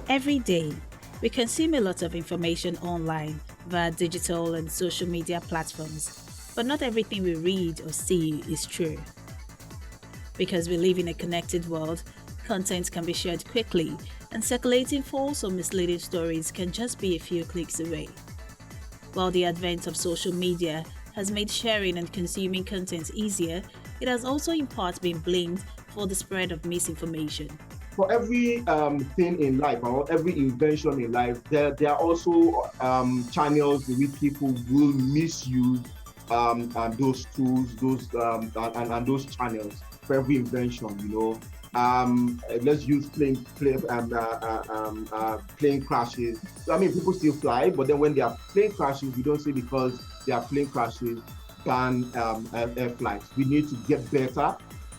Every day, we consume a lot of information online via digital and social media platforms, but not everything we read or see is true. Because we live in a connected world, content can be shared quickly, and circulating false or misleading stories can just be a few clicks away. While the advent of social media has made sharing and consuming content easier, it has also in part been blamed for the spread of misinformation. For every thing in life or every invention in life, there are also channels in which people will misuse those tools, and those channels for every invention. Let's use plane crashes. So, I mean, people still fly, but then when there are plane crashes, we don't say because there are plane crashes ban air flights. We need to get better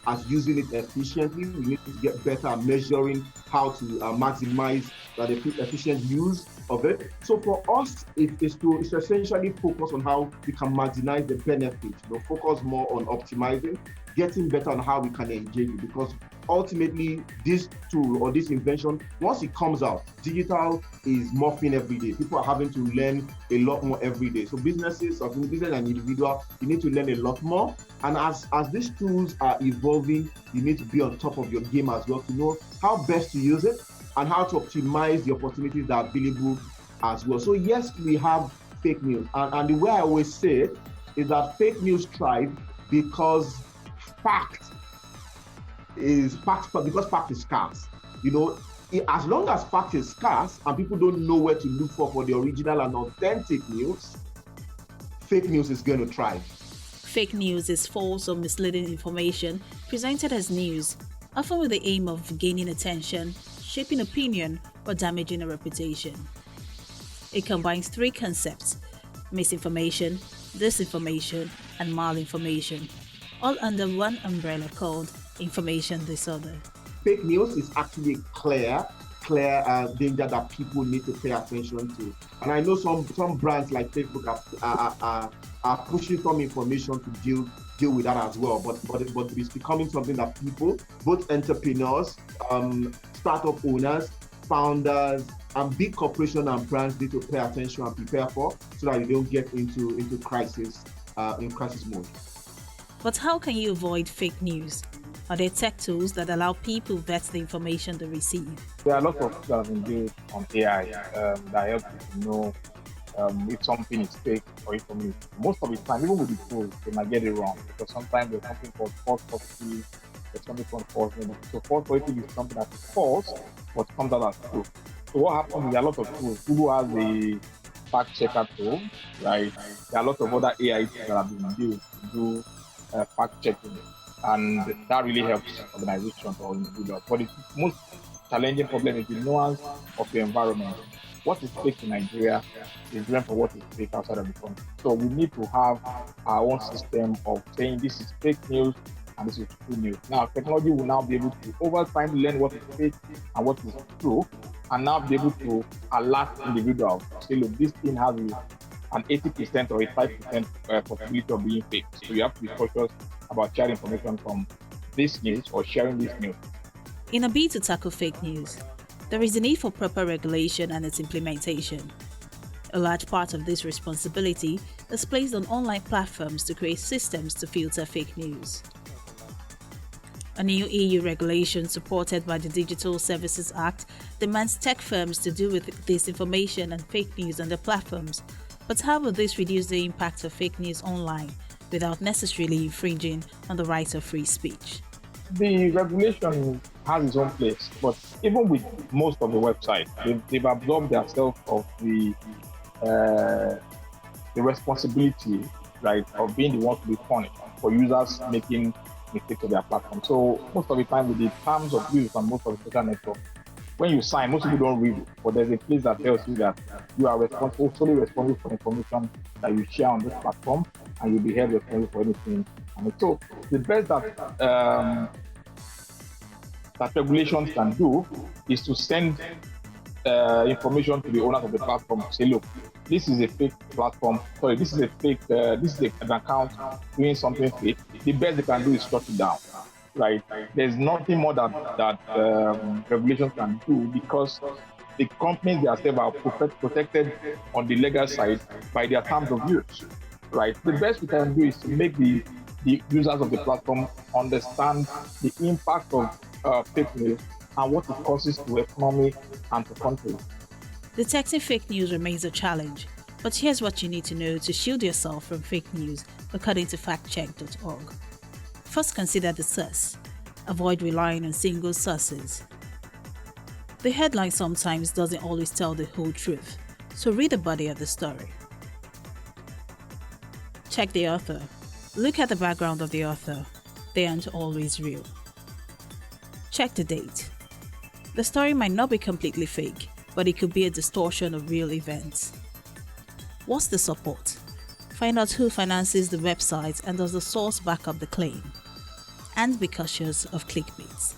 at using it efficiently. We need to get better at measuring how to maximize the efficient use of it. So for us, it's essentially focus on how we can maximize the benefit. Focus more on optimizing, getting better on how we can engage it. Because ultimately, this tool or this invention, once it comes out, digital is morphing every day. People are having to learn a lot more every day. So businesses, or business and individual, you need to learn a lot more. And as these tools are evolving, you need to be on top of your game as well to know how best to use it and how to optimize the opportunities that are available as well. So yes, we have fake news. And the way I always say it is that fake news thrive because fact fact is scarce. As long as fact is scarce and people don't know where to look for the original and authentic news, fake news is going to thrive. Fake news is false or misleading information presented as news, often with the aim of gaining attention, shaping opinion, or damaging a reputation. It combines three concepts: misinformation, disinformation, and malinformation, all under one umbrella called information disorder. Fake news is actually clear danger that people need to pay attention to. And I know some brands like Facebook are pushing some information to deal with that as well. But it's becoming something that people, both entrepreneurs, startup owners, founders, and big corporations and brands need to pay attention and prepare for, so that you don't get into crisis in crisis mode. But how can you avoid fake news? Are there tech tools that allow people vet the information they receive? There are lots of tools that have been built on AI that help you to know if something is fake or information. Most of the time, even with the tools, they might get it wrong because sometimes there's something called false positive, there's something called false negative. So false positive is something that is false but comes out as true. So what happens is there are a lot of tools. Google has the fact checker tool, right? There are a lot of other AI tools that have been built to do fact checking. And that really helps organizations or individuals. But the most challenging problem is the nuance of your environment. What is fake in Nigeria is different from what is fake outside of the country. So we need to have our own system of saying this is fake news and this is true news. Now, technology will now be able to over time learn what is fake and what is true, and now be able to alert individuals. Say, look, this thing has an 80% or a 5% possibility of being fake. So you have to be cautious about sharing information from this news or sharing this news. In a bid to tackle fake news, there is a need for proper regulation and its implementation. A large part of this responsibility is placed on online platforms to create systems to filter fake news. A new EU regulation supported by the Digital Services Act demands tech firms to deal with disinformation and fake news on their platforms. But how will this reduce the impact of fake news online without necessarily infringing on the right of free speech? The regulation has its own place, but even with most of the websites, they've absorbed themselves of the responsibility, right, of being the ones to be punished for users making mistakes on their platform. So most of the time with the terms of use on most of the social networks, when you sign, most people don't read it, but there's a place that tells you that you are solely responsible for information that you share on this platform, and you'll be held responsible for anything. And so the best that regulations can do is to send information to the owners of the platform to say, look, this is a fake platform. Sorry, this is a fake. This is an account doing something fake. The best they can do is shut it down. Right? There's nothing more that regulations can do, because the companies themselves are protected on the legal side by their terms of use, right? The best we can do is to make the users of the platform understand the impact of fake news and what it causes to economy and to countries. Detecting fake news remains a challenge, but here's what you need to know to shield yourself from fake news, according to factcheck.org. First, consider the source. Avoid relying on single sources. The headline sometimes doesn't always tell the whole truth, so read the body of the story. Check the author. Look at the background of the author. They aren't always real. Check the date. The story might not be completely fake, but it could be a distortion of real events. What's the support? Find out who finances the website and does the source back up the claim. And be cautious of clickbaits.